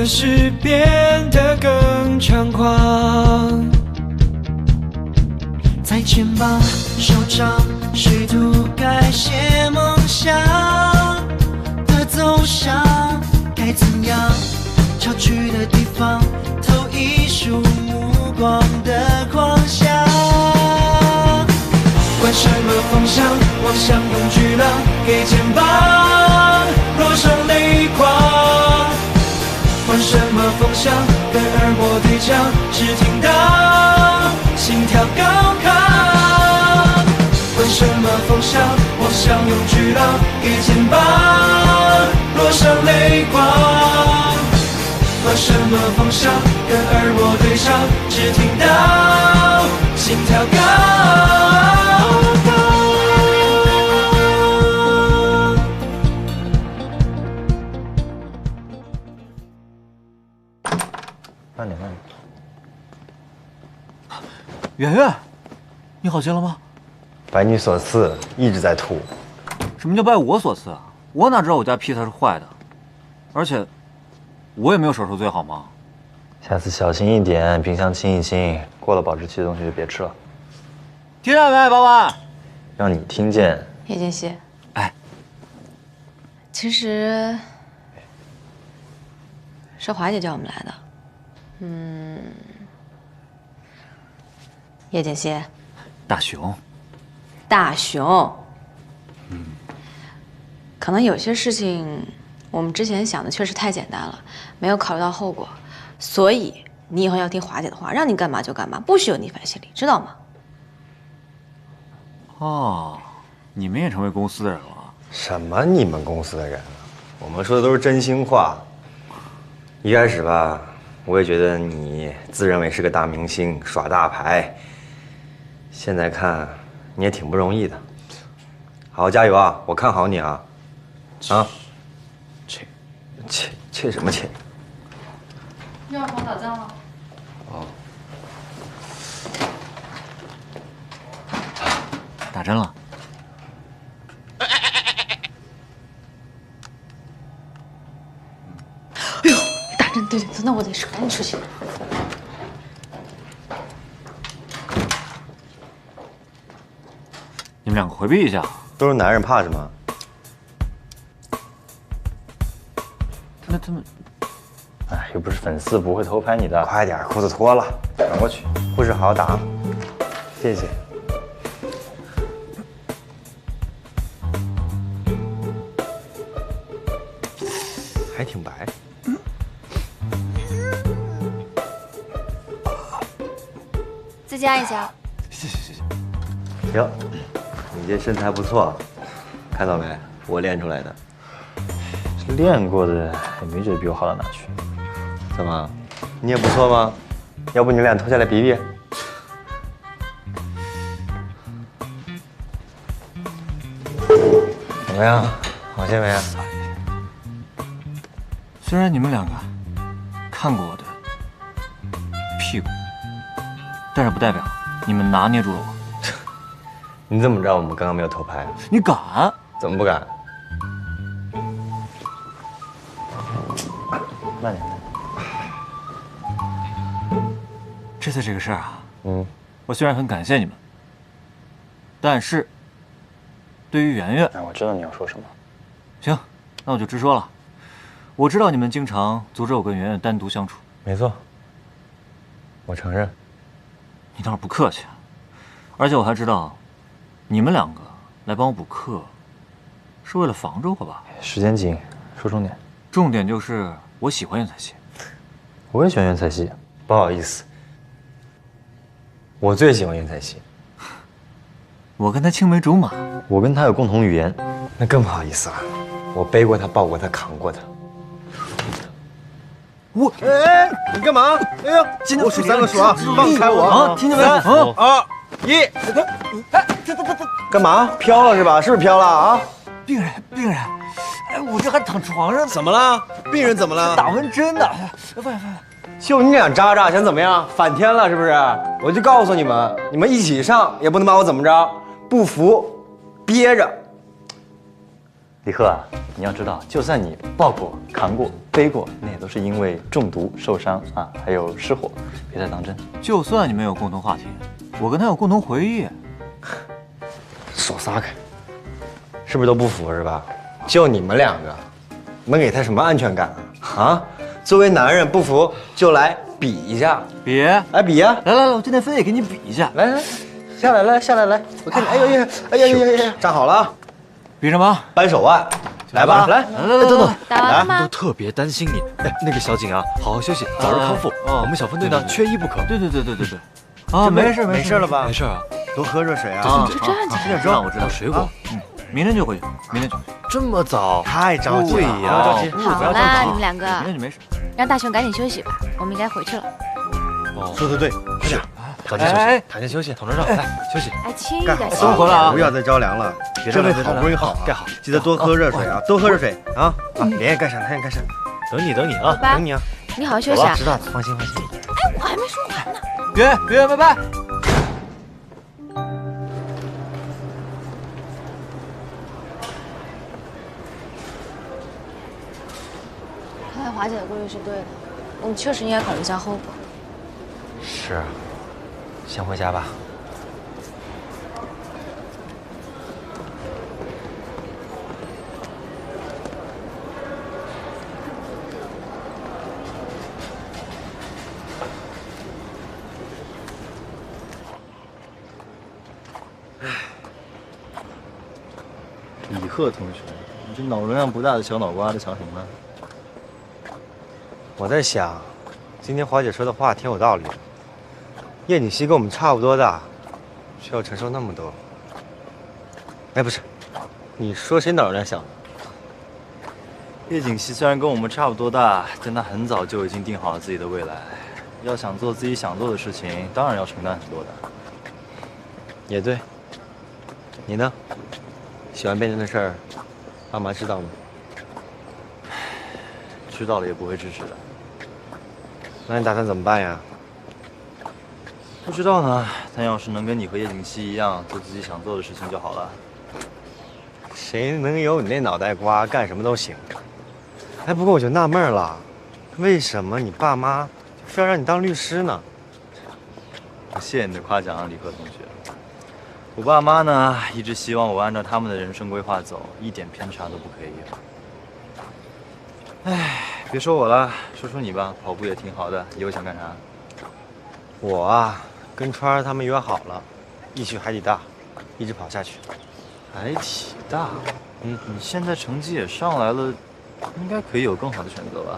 个是变得更猖狂。再见吧，手掌试图改写梦想的走向，该怎样？潮去的地方，投一束目光的狂想。管什么方向，望向用巨浪给肩膀落上泪光。管什么风向，跟耳膜对焦，只听到心跳高亢。管什么风向，望向用巨浪给肩膀落上泪光。管什么方向，跟耳膜对上，只听到心跳高亢。慢点，慢点。圆圆，你好些了吗？拜你所赐，一直在吐。什么叫拜我所赐啊？我哪知道我家披萨是坏的，而且我也没有手受罪，好吗？下次小心一点，冰箱清一清，过了保质期的东西就别吃了。听见没，老板？让你听见。叶建熙，哎，其实是华姐叫我们来的。叶建熙，大熊，大熊，可能有些事情我们之前想的确实太简单了，没有考虑到后果，所以你以后要听华姐的话，让你干嘛就干嘛，不许有逆反心理，知道吗？哦，你们也成为公司的人了？什么你们公司的人啊？我们说的都是真心话。一开始吧，我也觉得你自认为是个大明星，耍大牌。现在看，你也挺不容易的。好好加油啊！我看好你啊！啊！切什么切？又要跑打仗了？哦，打针了。哎呦，打针！对，那我得赶紧出去。你们两个回避一下。都是男人，怕什么？那他们，哎，又不是粉丝，不会偷拍你的。快点，裤子脱了，转过去。护士好好打，谢谢。还挺白。再加一下。谢谢。哟，你这身材不错，看到没？我练出来的。练过的也没觉得比我好到哪去。怎么，你也不错吗？要不你俩脱下来比比？怎么样？好些没？虽然你们两个看过我的屁股，但是不代表你们拿捏住了我。你怎么知道我们刚刚没有偷拍？你敢？怎么不敢？慢点。这次这个事儿啊，我虽然很感谢你们，但是对于圆圆，哎，我知道你要说什么。行，那我就直说了。我知道你们经常阻止我跟圆圆单独相处。没错，我承认。你倒是不客气啊！而且我还知道，你们两个来帮我补课，是为了防着我吧？时间紧，说重点。重点就是我喜欢袁彩希。我也喜欢袁彩希，不好意思，我最喜欢袁彩希。我跟她青梅竹马，我跟她有共同语言，那更不好意思了。我背过她，抱过她，扛过她。哎，你干嘛？哎呀，我数3个数啊，放开我啊！听见没？3、2、1。哎，干嘛？飘了是吧？是不是飘了啊？病人，哎，我这还躺床上，怎么了？病人怎么了？打完针呢。喂，就你俩渣渣，想怎么样？反天了是不是？我就告诉你们，你们一起上也不能把我怎么着，不服，憋着。李贺啊，你要知道，就算你抱过、扛过、背过，那也都是因为中毒受伤啊，还有失火，别太当真。就算你们有共同话题，我跟他有共同回忆。手撒开，是不是都不服是吧？就你们两个，能给他什么安全感啊？啊，作为男人不服就来比一下，比，来比呀！来，我今天非得跟你比一下。来，下来，我看你，哎呀，站好了啊！比什么？扳手腕，来吧，来，等，打完了吗？特别担心你。哎，那个小景啊，好好休息，早日康复。我们小分队呢，缺一不可。对。啊，没事了吧？没事啊，多喝热水啊！就站起来。我知道，水果。明天就回去，这么早？太着急了，不要着急。好啦，你们两个，明天就没事。让大雄赶紧休息吧，我们应该回去了。说得对，快点，躺下休息，躺床上来休息。哎，轻一点，轻生活了啊！不要再着凉了，这位好不容易好，盖好，记得多喝热水啊，多喝热水啊！连夜盖上，等你啊，等你啊！你好好休息啊。知道的，放心。哎，我还没说完呢。约，拜拜。看来华姐的顾虑是对的，我们确实应该考虑一下后果。是啊，先回家吧。李贺同学，你这脑容量不大的小脑瓜在想什么呢？我在想，今天华姐说的话挺有道理的。叶锦熙跟我们差不多大，却要承受那么多。哎，不是，你说谁脑容量小？叶锦熙虽然跟我们差不多大，但他很早就已经定好了自己的未来。要想做自己想做的事情，当然要承担很多的。也对。你呢？喜欢辩论的事儿，爸妈知道吗？知道了也不会支持的。那你打算怎么办呀？不知道呢，但要是能跟你和叶锦熙一样做自己想做的事情就好了。谁能有你那脑袋瓜，干什么都行。哎，不过我就纳闷了，为什么你爸妈非要让你当律师呢？谢谢你的夸奖啊，李贺同学。我爸妈呢，一直希望我按照他们的人生规划走，一点偏差都不可以有。哎，别说我了，说说你吧，跑步也挺好的，以后想干啥？我啊，跟川儿他们约好了，一起去海底大，一直跑下去。海体大，你现在成绩也上来了，应该可以有更好的选择吧？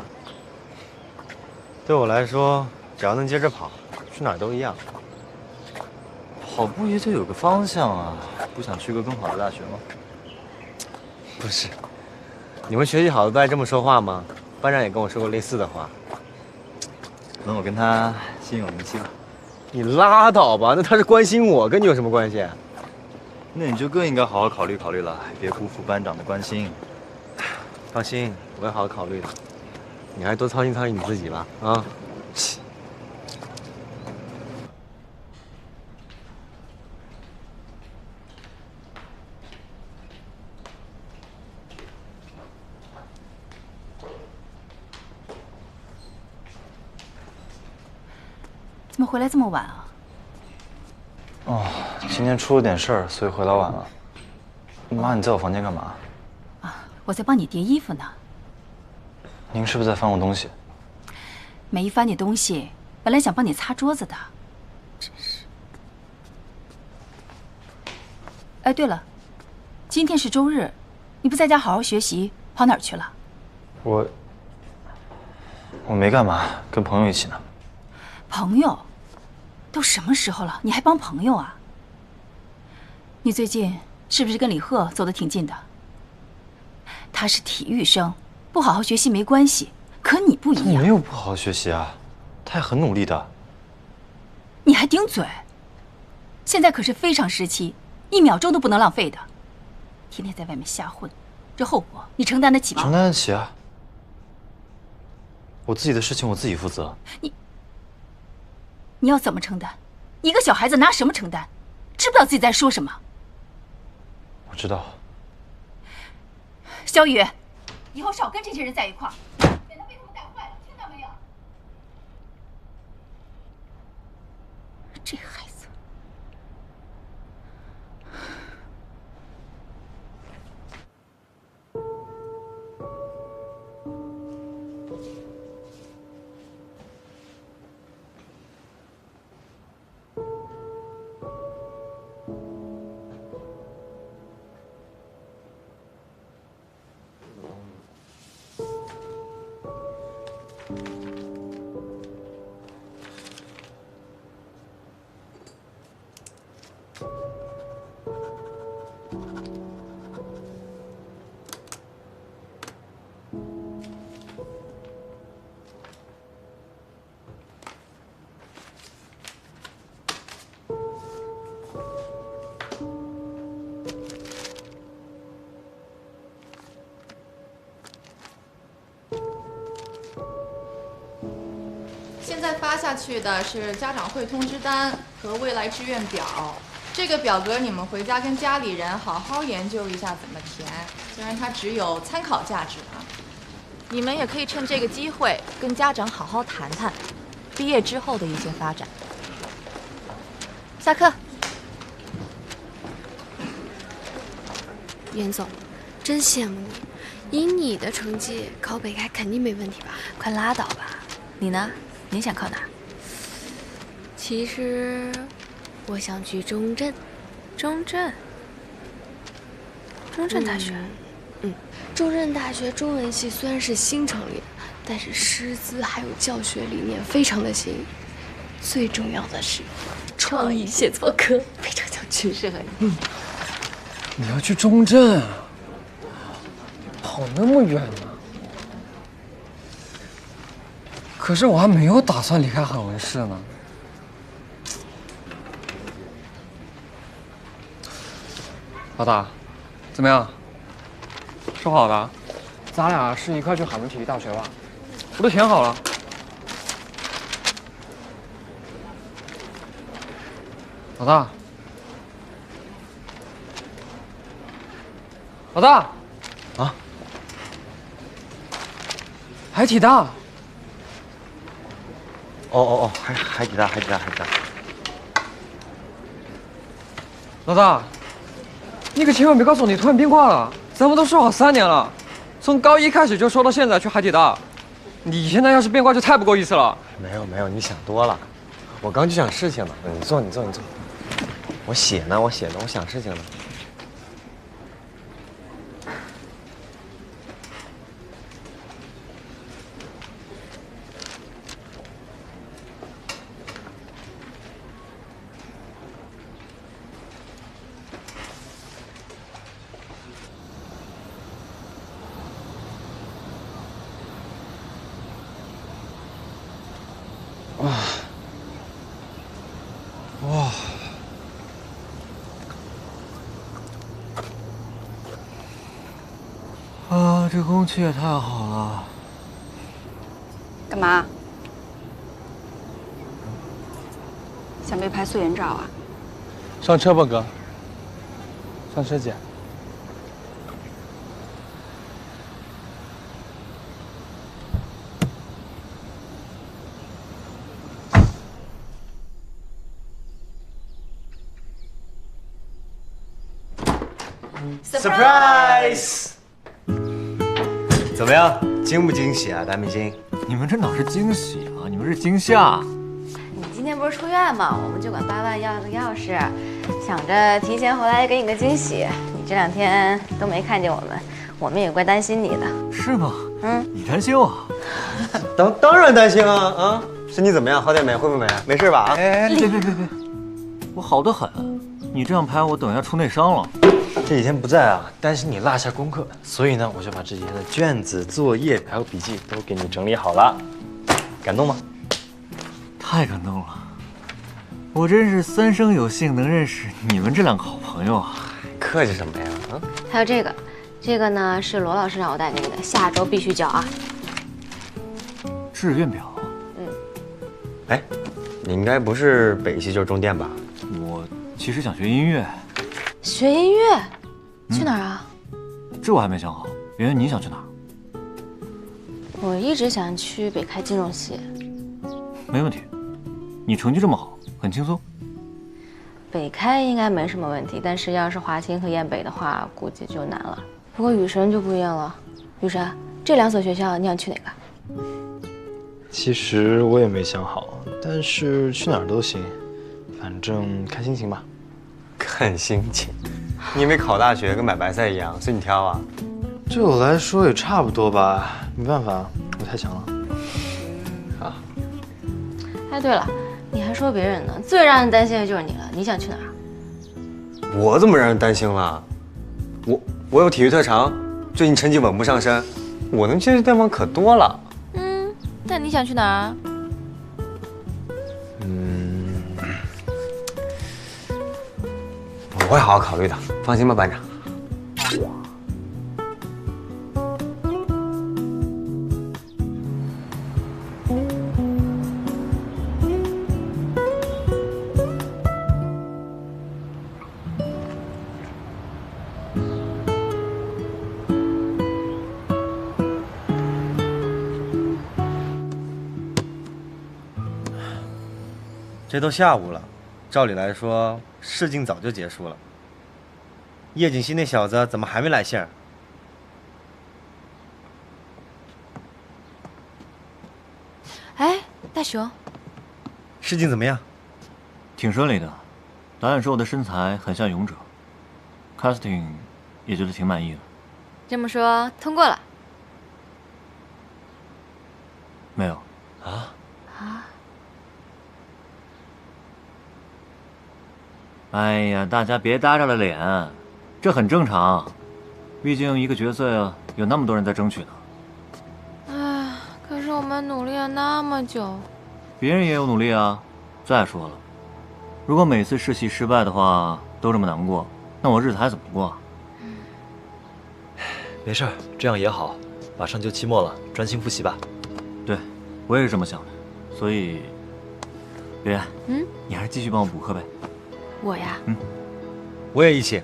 对我来说，只要能接着跑，去哪儿都一样。跑步也得有个方向啊，不想去个更好的大学吗？不是，你们学习好的都爱这么说话吗？班长也跟我说过类似的话。可能我跟他心有灵犀吧。你拉倒吧，那他是关心我，跟你有什么关系？那你就更应该好好考虑考虑了，别辜负班长的关心。放心，我会好好考虑的。你还多操心操心你自己吧，啊！怎么回来这么晚啊？哦，今天出了点事儿，所以回来晚了。妈，你在我房间干嘛？啊，我在帮你叠衣服呢。您是不是在翻我东西？没翻你东西，本来想帮你擦桌子的。真是。哎，对了，今天是周日，你不在家好好学习，跑哪儿去了？我没干嘛，跟朋友一起呢。朋友？都什么时候了，你还帮朋友啊？你最近是不是跟李贺走得挺近的？他是体育生，不好好学习没关系，可你不一样。他没有不好好学习啊，他也很努力的。你还顶嘴？现在可是非常时期，1秒钟都不能浪费的。天天在外面瞎混，这后果你承担得起吗？承担得起啊。我自己的事情我自己负责。你要怎么承担？一个小孩子拿什么承担？知不知道自己在说什么？我知道。小雨，以后少跟这些人在一块儿，免得被他们带坏了，听到没有？这孩子。现在发下去的是家长会通知单和未来志愿表，这个表格你们回家跟家里人好好研究一下怎么填，虽然它只有参考价值啊。你们也可以趁这个机会跟家长好好谈谈毕业之后的一些发展。下课。袁总，真羡慕你，以你的成绩考北开肯定没问题吧？快拉倒吧，你呢？你想考哪？其实，我想去中正。中正大学。中正大学中文系虽然是新成立的，但是师资还有教学理念非常的新颖，最重要的是创意写作科，非常想去，适合你。你要去中正，跑那么远呢？可是我还没有打算离开韩文室呢。老大，怎么样？说好的，咱俩是一块去海文体育大学吧？我都填好了。老大，老大，啊，海体大。哦，海体大。老大，你可千万别告诉我你突然变卦了。咱们都说好3年了，从高一开始就说到现在去海体大。你现在要是变卦就太不够意思了。没有，你想多了。我刚去想事情呢。你坐。我写呢，我想事情呢。啊，这空气也太好了。干嘛？想被拍素颜照啊？上车吧，哥。上车，姐。Surprise！ 怎么样，惊不惊喜啊，大明星？你们这哪是惊喜啊，你们是惊吓。你今天不是出院吗？我们就管8万要了个钥匙，想着提前回来给你个惊喜。你这2天都没看见我们也怪担心你的。是吗？你担心我？当然担心啊！啊，身体怎么样？好点没？恢复没？没事吧？啊！哎，别，我好得很。你这样拍，我等一下出内伤了。这几天不在啊，担心你落下功课，所以呢，我就把这几天的卷子、作业还有笔记都给你整理好了。感动吗？太感动了！我真是3生有幸能认识你们这2个好朋友啊！客气什么呀？啊！还有这个呢是罗老师让我带给你的，下周必须交啊。志愿表。哎，你应该不是北系就是中电吧？我其实想学音乐。学音乐？去哪儿啊？这我还没想好，圆圆，你想去哪儿？我一直想去北开金融系。没问题，你成绩这么好，很轻松。北开应该没什么问题，但是要是华清和燕北的话，估计就难了。不过雨神就不一样了，雨神，这2所学校你想去哪个？其实我也没想好，但是去哪儿都行，反正看心情吧。看心情？你以为考大学跟买白菜一样，随你挑啊？对我来说也差不多吧，没办法，我太强了。啊！哎，对了，你还说别人呢，最让人担心的就是你了。你想去哪儿？我怎么让人担心了？我有体育特长，最近成绩稳步上升，我能去的地方可多了。那你想去哪儿啊？我会好好考虑的，放心吧，班长。这都下午了，照理来说试镜早就结束了。叶景熙那小子怎么还没来信儿？哎，大雄，试镜怎么样？挺顺利的，导演说我的身材很像勇者 ，casting 也觉得挺满意的。这么说通过了？没有。啊？哎呀，大家别搭着了脸，这很正常，毕竟一个角色呀，有那么多人在争取呢。哎，可是我们努力了那么久，别人也有努力啊。再说了，如果每次试戏失败的话都这么难过，那我日子还怎么过啊？没事儿，这样也好，马上就期末了，专心复习吧。对，我也是这么想的。所以，圆圆，你还是继续帮我补课呗。我呀，我也一起。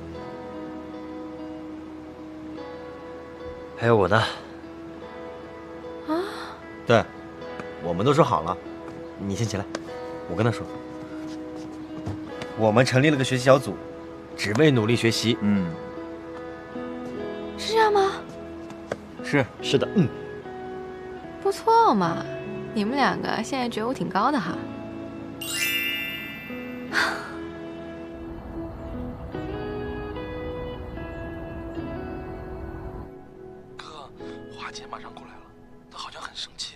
还有我呢。啊？对，我们都说好了，你先起来，我跟他说，我们成立了个学习小组，只为努力学习。是这样吗？是的，不错嘛，你们2个现在觉悟挺高的哈。华姐马上过来了，她好像很生气。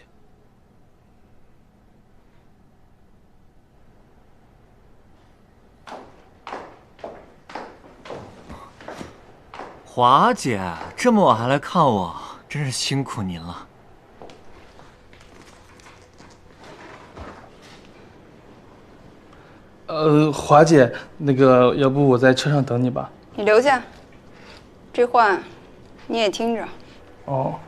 华姐，这么晚还来看我，真是辛苦您了。华姐，那个，要不我在车上等你吧？你留下，这话你也听着。哦。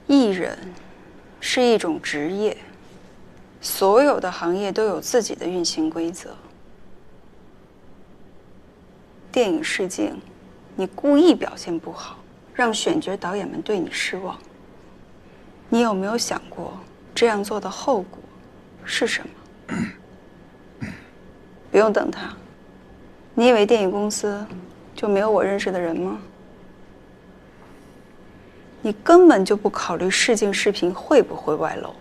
艺人是一种职业，所有的行业都有自己的运行规则。电影试镜，你故意表现不好，让选角导演们对你失望。你有没有想过这样做的后果是什么？不用等他，你以为电影公司就没有我认识的人吗？你根本就不考虑试镜视频会不会外露，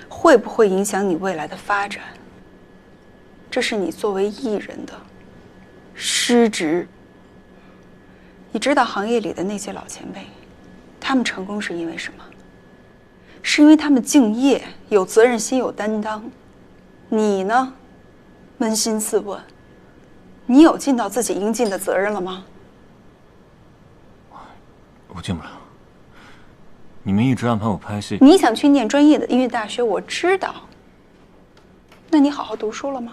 会不会影响你未来的发展。这是你作为艺人的失职。你知道行业里的那些老前辈，他们成功是因为什么？是因为他们敬业、有责任心、有担当。你呢？扪心自问，你有尽到自己应尽的责任了吗？我进不了。你们一直安排我拍戏，你想去念专业的音乐大学，我知道。那你好好读书了吗？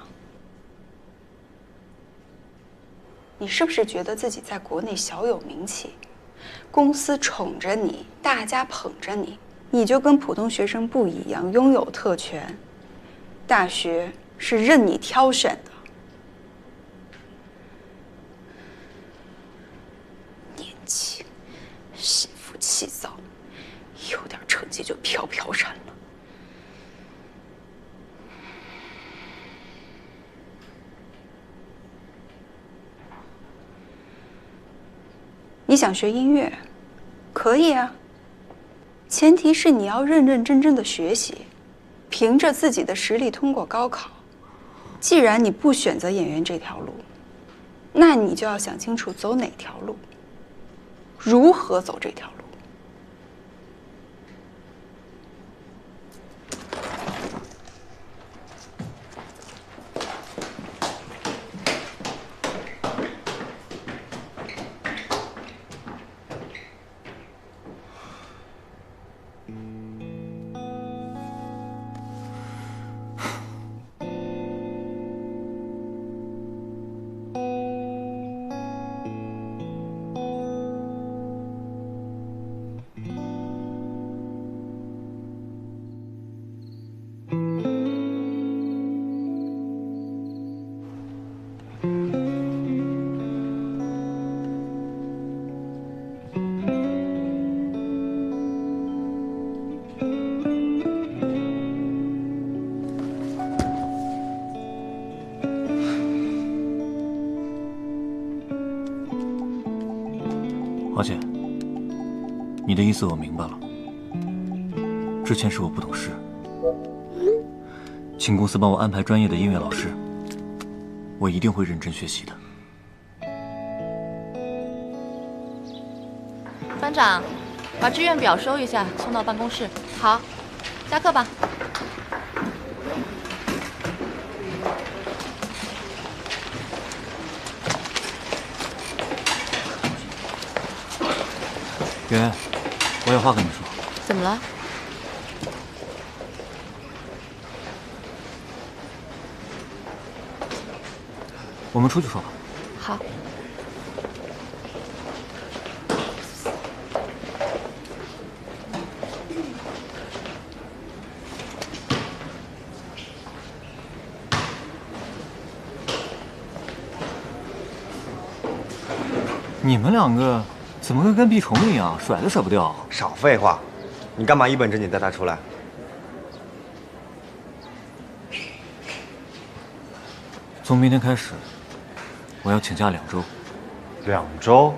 你是不是觉得自己在国内小有名气，公司宠着你，大家捧着你，你就跟普通学生不一样，拥有特权。大学是任你挑选的。年轻，心浮气躁，有点成绩就飘飘然了。你想学音乐，可以啊。前提是你要认认真真的学习，凭着自己的实力通过高考。既然你不选择演员这条路，那你就要想清楚走哪条路，如何走这条路。华姐，你的意思我明白了。之前是我不懂事，请公司帮我安排专业的音乐老师，我一定会认真学习的。班长，把志愿表收一下，送到办公室。好，下课吧。圆圆，我有话跟你说。怎么了？我们出去说吧。好。你们两个怎么跟屁虫一样，甩都甩不掉？少废话，你干嘛一本正经带他出来？从明天开始，我要请假2周。2周？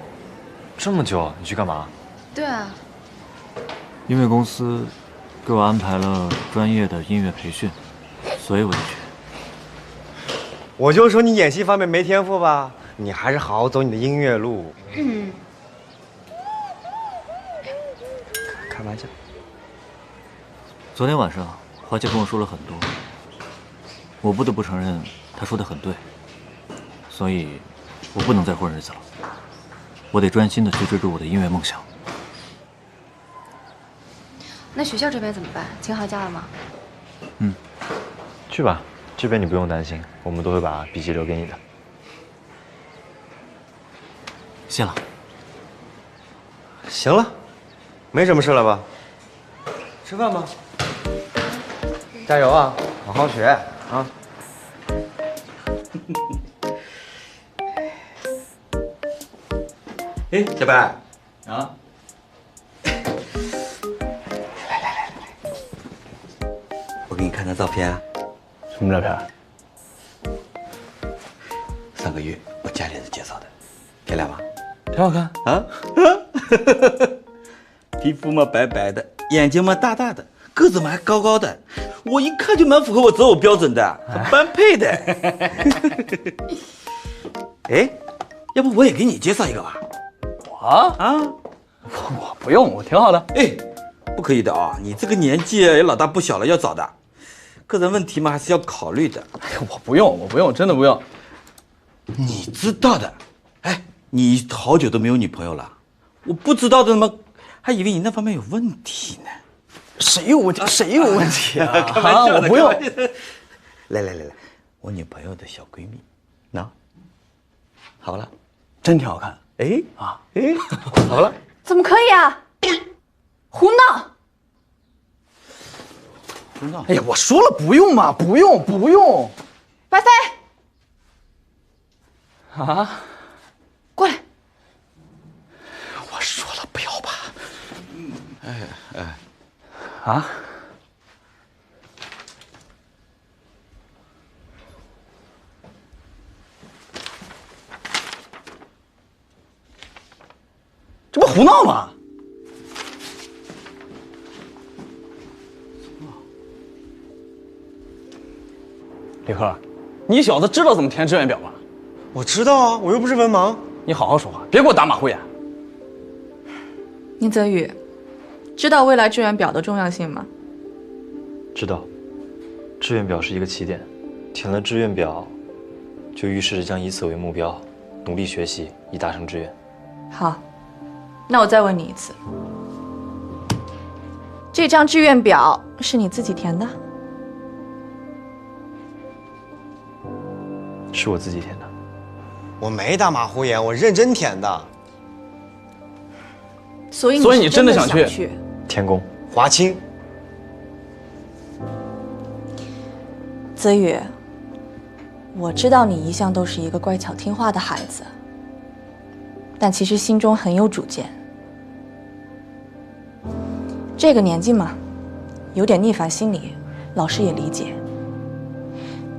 这么久？你去干嘛？对啊，因为公司给我安排了专业的音乐培训，所以我就去。我就说你演戏方面没天赋吧，你还是好好走你的音乐路。开玩笑。昨天晚上，华姐跟我说了很多，我不得不承认她说的很对，所以我不能再混日子了，我得专心的去追逐我的音乐梦想。那学校这边怎么办？请好假了吗？去吧，这边你不用担心，我们都会把笔记留给你的。谢了。行了，没什么事了吧？吃饭吧。加油啊，好好学啊。哎，小白啊，我给你看张照片啊。什么照片？上个月我家里人介绍的，漂亮吧？挺好看啊。皮肤嘛白白的，眼睛嘛大大的，个子嘛还高高的，我一看就蛮符合我择偶标准的，般配的。哎，要不我也给你介绍一个吧？我不用，我挺好的。哎，不可以的啊！你这个年纪也老大不小了，要找的，个人问题嘛还是要考虑的。哎呀，我不用，真的不用。你知道的。哎，你好久都没有女朋友了，我不知道的吗？还以为你那方面有问题呢。谁有问题？谁有问题啊？开玩笑的，我不用。来，我女朋友的小闺蜜，喏，好了，真挺好看。哎，好了。怎么可以啊？胡闹！知道。哎呀，我说了不用嘛，不用不用。白飞，啊，过来。我说了不要吧。哎，啊？这不胡闹吗？李贺，你小子知道怎么填志愿表吧？我知道啊，我又不是文盲。你好好说话，别给我打马虎眼。宁泽宇，知道未来志愿表的重要性吗？知道，志愿表是一个起点，填了志愿表，就预示着将以此为目标，努力学习，以达成志愿。好，那我再问你一次，这张志愿表是你自己填的？是我自己填的。我没打马虎眼，我认真填的。所以你真的想去？天宫、华清。泽宇，我知道你一向都是一个乖巧听话的孩子，但其实心中很有主见。这个年纪嘛，有点逆反心理，老师也理解。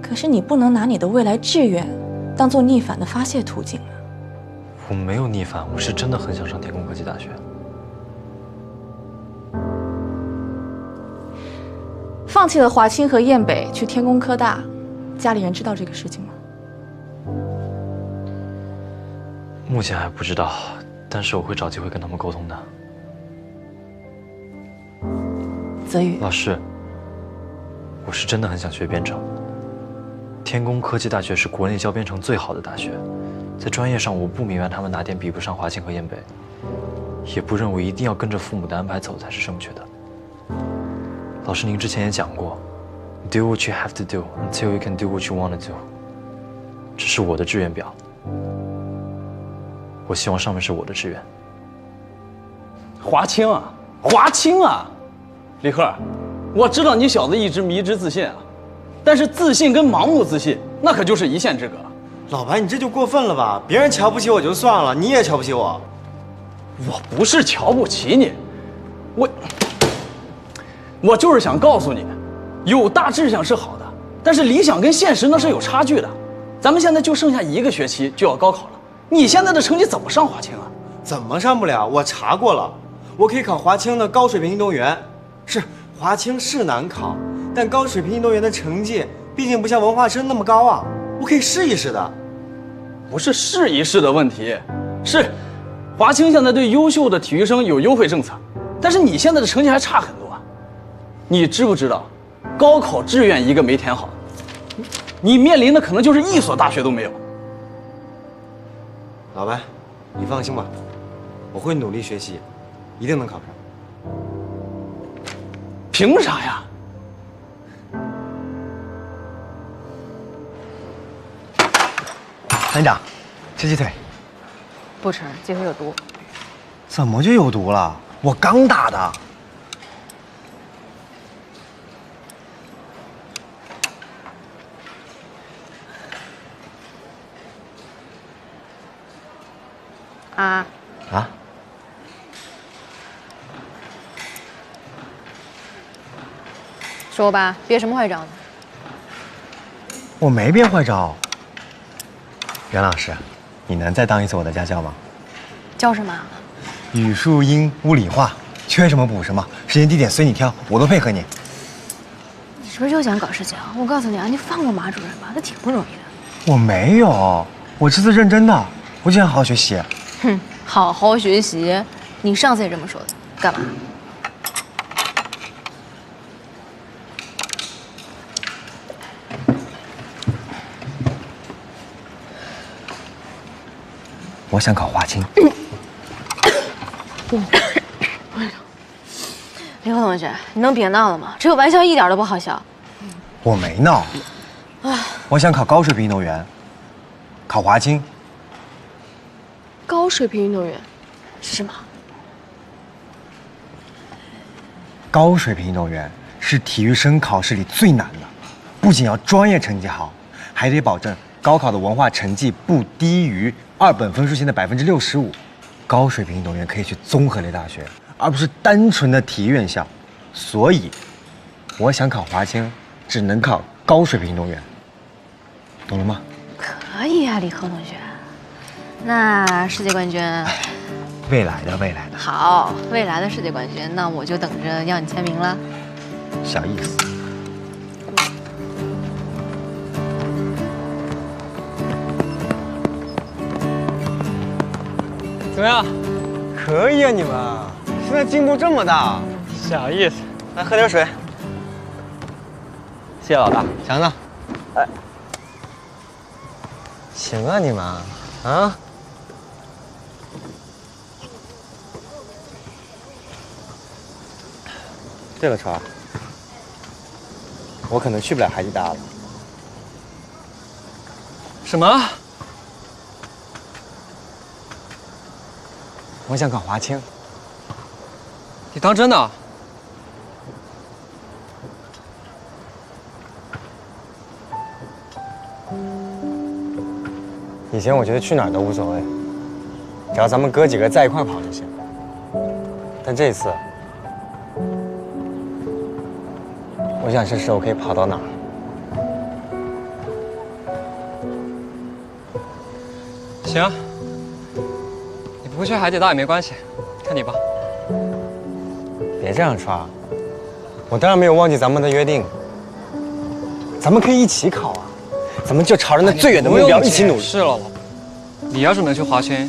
可是你不能拿你的未来志愿当做逆反的发泄途径啊！我没有逆反，我是真的很想上天工科技大学。放弃了华清和燕北去天工科大，家里人知道这个事情吗？目前还不知道，但是我会找机会跟他们沟通的。泽宇，老师，我是真的很想学编程。天工科技大学是国内教编程最好的大学，在专业上我不明白他们哪点比不上华清和燕北，也不认为一定要跟着父母的安排走才是正确的。老师，您之前也讲过 ，Do what you have to do until you can do what you want to do。这是我的志愿表，我希望上面是我的志愿。华清啊，华清啊，李贺，我知道你小子一直迷之自信啊。但是自信跟盲目自信，那可就是一线之隔。老白，你这就过分了吧？别人瞧不起我就算了，你也瞧不起我。我不是瞧不起你，我就是想告诉你，有大志向是好的，但是理想跟现实那是有差距的。咱们现在就剩下1个学期就要高考了，你现在的成绩怎么上华清啊？怎么上不了？我查过了，我可以考华清的高水平运动员。是，华清是难考。但高水平运动员的成绩毕竟不像文化生那么高啊，我可以试一试的。不是试一试的问题，是华清现在对优秀的体育生有优惠政策，但是你现在的成绩还差很多啊。你知不知道，高考志愿一个没填好，你面临的可能就是一所大学都没有。老白，你放心吧，我会努力学习，一定能考上。凭啥呀？团长，吃鸡腿。不吃，鸡腿有毒。怎么就有毒了？我刚打的。啊？啊？说吧，憋什么坏招呢？我没憋坏招。袁老师，你能再当一次我的家教吗？教什么？语数英物理化，缺什么补什么，时间地点随你挑，我都配合你。你是不是又想搞事情？我告诉你啊，你放过马主任吧，他挺不容易的。我没有，我这次认真的，我就想好好学习。哼，好好学习，你上次也这么说的，干嘛？我想考华清。李贺同学，你能别闹了吗？这个玩笑一点都不好笑。我没闹。我想考高水平运动员，考华清。高水平运动员是什么？高水平运动员是是体育生考试里最难的，不仅要专业成绩好，还得保证高考的文化成绩不低于2本分数线的65%。高水平运动员可以去综合类大学，而不是单纯的体育院校。所以，我想考华清，只能考高水平运动员，懂了吗？可以啊，李贺同学。那世界冠军？未来的。好，未来的世界冠军，那我就等着要你签名了。小意思。怎么样？可以啊，你们现在进步这么大。小意思。来喝点水。谢谢老大。强子。哎。行啊，你们啊。对了，川儿，我可能去不了海底大了。什么？我想考华清。你当真的？以前我觉得去哪儿都无所谓，只要咱们哥几个在一块跑就行。但这次，我想试试我可以跑到哪儿。行，你不去海底大也没关系，看你吧。别这样，川儿，我当然没有忘记咱们的约定。咱们可以一起考啊，咱们就朝着那最远的目标一起努力。是了，你要是能去华清，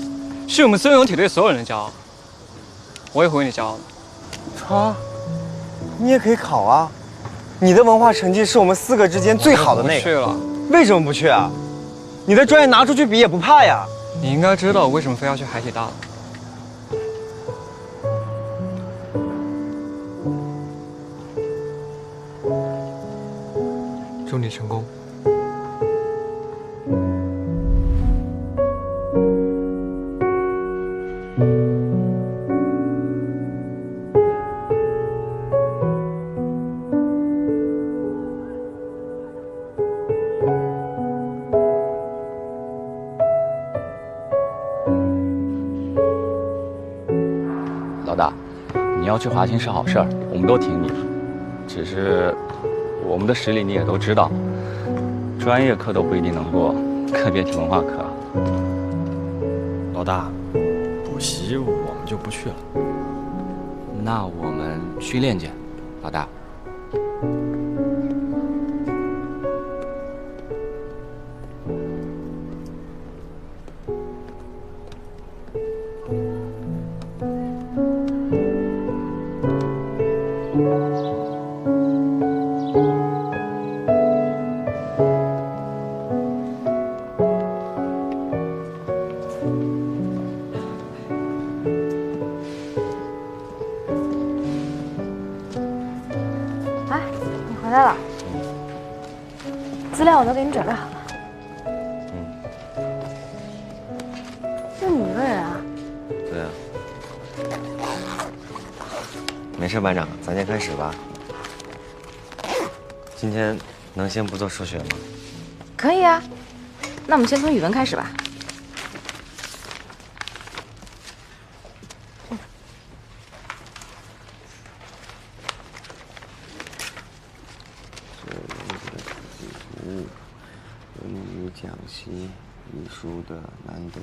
是我们孙勇体队所有人的骄傲，我也会为你骄傲的。川儿，你也可以考啊，你的文化成绩是我们4个之间最好的那个。不去了。为什么不去啊？你的专业拿出去比也不怕呀。你应该知道我为什么非要去海底大了。祝你成功。老大，你要去华清是好事儿，我们都挺你。只是我们的实力你也都知道，专业课都不一定能过，更别提文化课了。老大，补习我们就不去了。那我们训练见，老大。回来了，资料我都给你准备好了。就你一个人啊？对啊。没事，班长，咱先开始吧。今天能先不做数学吗？可以啊，那我们先从语文开始吧。讲习艺术的难得。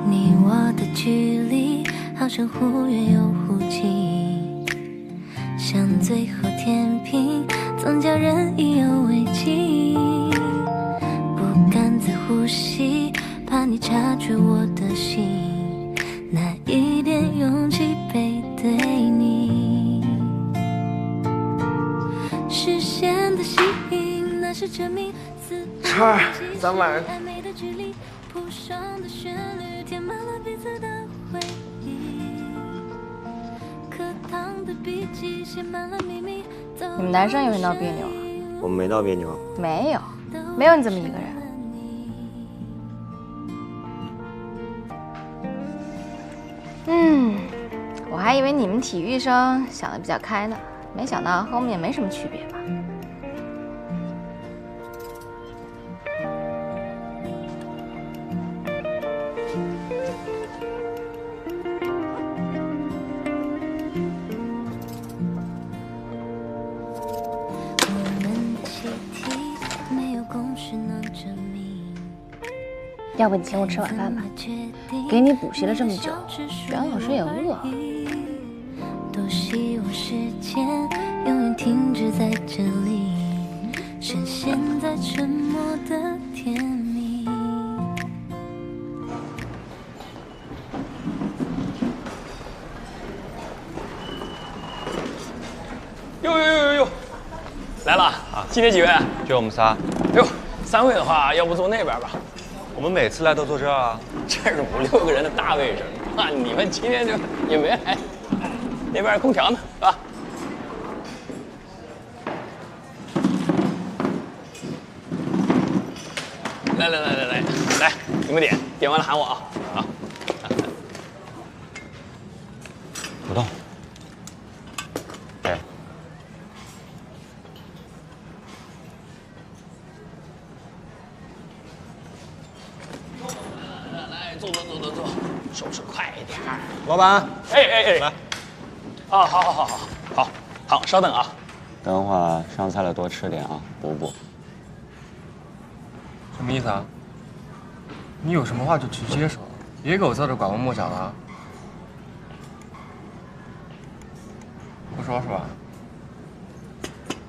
你我的距离好像忽远又忽近，像最后天平总叫人意犹未尽，不敢再呼吸，怕你察觉我的心，那一点勇气背对你，实现的吸引，那是证明川儿，咱晚上。你们男生有没有闹别扭啊？我们没闹别扭。没有，没有你这么一个人。我还以为你们体育生想的比较开呢，没想到和我们也没什么区别吧。要不你请我吃晚饭吧，给你补习了这么久，张老师也饿。多希望时间永远停止在这里，深陷在沉默的甜蜜。哟，来了啊！今天几位？就我们仨。哟，3位的话，要不坐那边吧？我们每次来都坐这儿啊。这是5、6个人的大位置啊！你们今天就也没来，那边空调呢，是吧？来，你们点完了喊我啊！不动。哎。来，坐，收拾快一点。老板，哎，来。啊，好，稍等啊。等会儿上菜了多吃点啊，补。什么意思啊？你有什么话就直接说，别给我在这拐弯抹角的啊！不说是吧？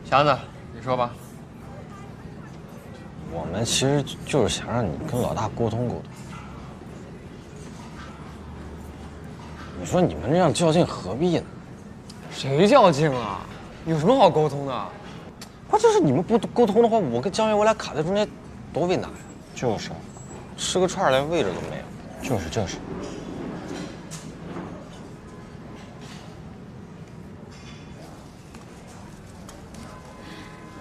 祥子，你说吧。我们其实就是想让你跟老大沟通沟通。你说你们这样较劲何必呢？谁较劲啊？有什么好沟通的？不就是你们不沟通的话，我跟江源我俩卡在中间，多为难呀！就是，吃个串连位置都没有。就是。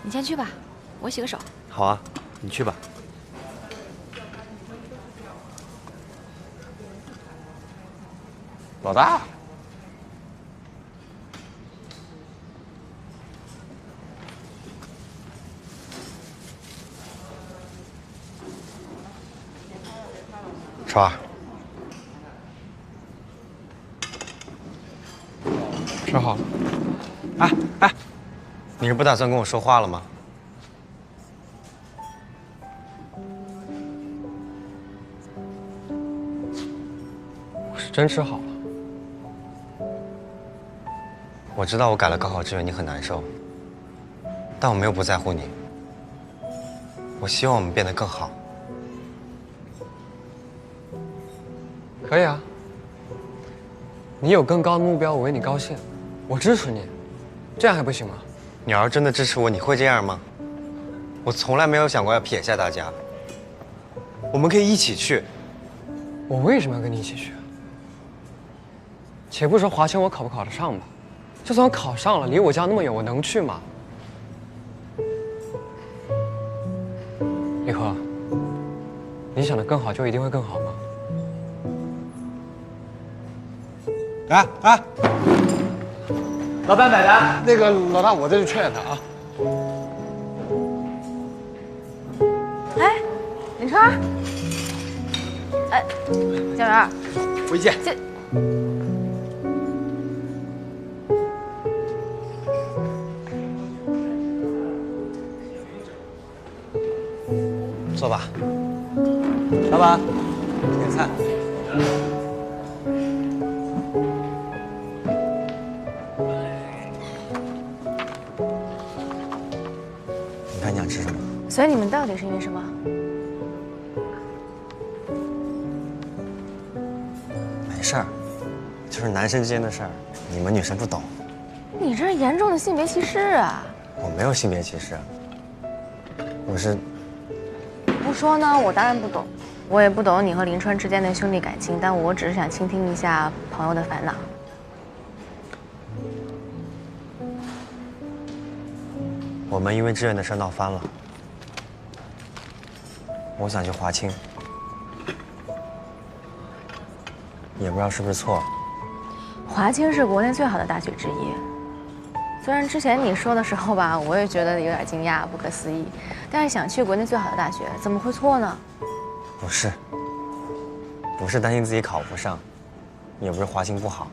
你先去吧，我洗个手。好啊，你去吧。老大。川儿，吃好了。哎，你是不打算跟我说话了吗？我是真吃好了。我知道我改了高考志愿，你很难受，但我没有不在乎你。我希望我们变得更好。可以啊，你有更高的目标，我为你高兴，我支持你，这样还不行吗？你要是真的支持我，你会这样吗？我从来没有想过要撇下大家，我们可以一起去。我为什么要跟你一起去？且不说华清我考不考得上吧，就算我考上了，离我家那么远，我能去吗？李贺，你想的更好就一定会更好吗？哎，老板买单。那个老大，我再去劝他啊。哎，林川，哎，江源，回见。坐吧。老板，点菜。你看你想吃什么？所以你们到底是因为什么？没事儿，就是男生之间的事儿，你们女生不懂。你这是严重的性别歧视啊！我没有性别歧视，我是说呢，我当然不懂，我也不懂你和林川之间的兄弟感情，但我只是想倾听一下朋友的烦恼。我们因为志愿的事闹翻了，我想去华清，也不知道是不是错了。华清是国内最好的大学之一，虽然之前你说的时候吧，我也觉得有点惊讶、不可思议，但是想去国内最好的大学，怎么会错呢？不是担心自己考不上，也不是华清不好，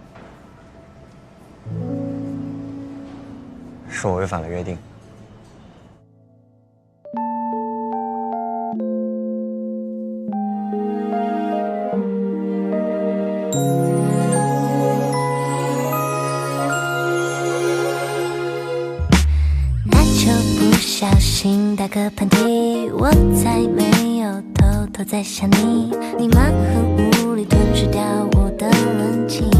是我违反了约定。小心打个喷嚏，我才没有偷偷在想你。你蛮横无理吞噬掉我的冷静，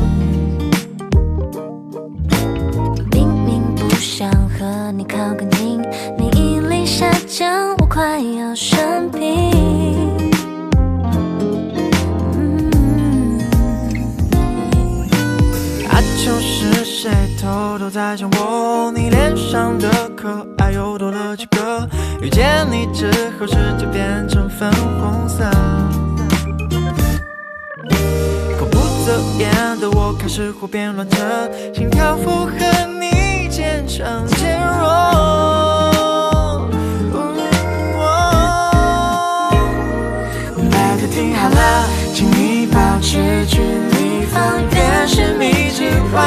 明明不想和你靠更近，你一力下降，我快要生病。就是谁偷偷在想我，你脸上的可爱又多了几个？遇见你之后，世界变成粉红色。口不择言的我开始胡编乱扯，心跳符合你渐强渐弱。白天听好了，请你保持距离，方圆10米之外，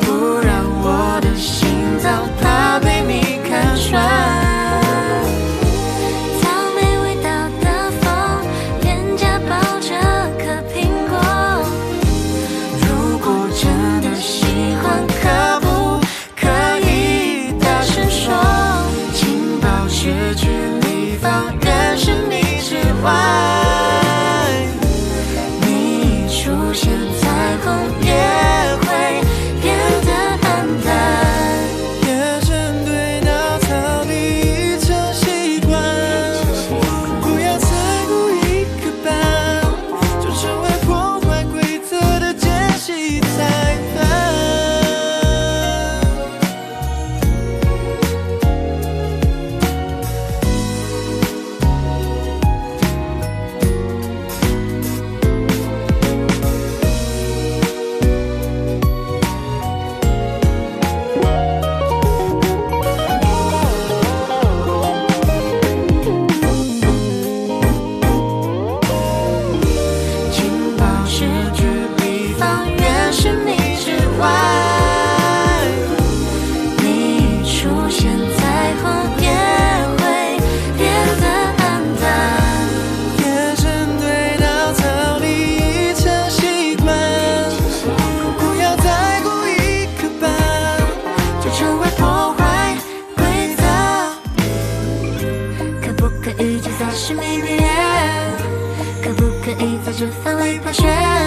不然我的心脏怕被你看穿。草莓味道的风，脸颊抱着颗苹果。如果真的喜欢，可不可以大声说？请保持距离，方圆10米之外。出现彩虹也会变得暗淡，夜深对到草地成习惯，不要再故意刻板，就成为破坏规则的奸细裁判。10米边，可不可以在这范围盘旋？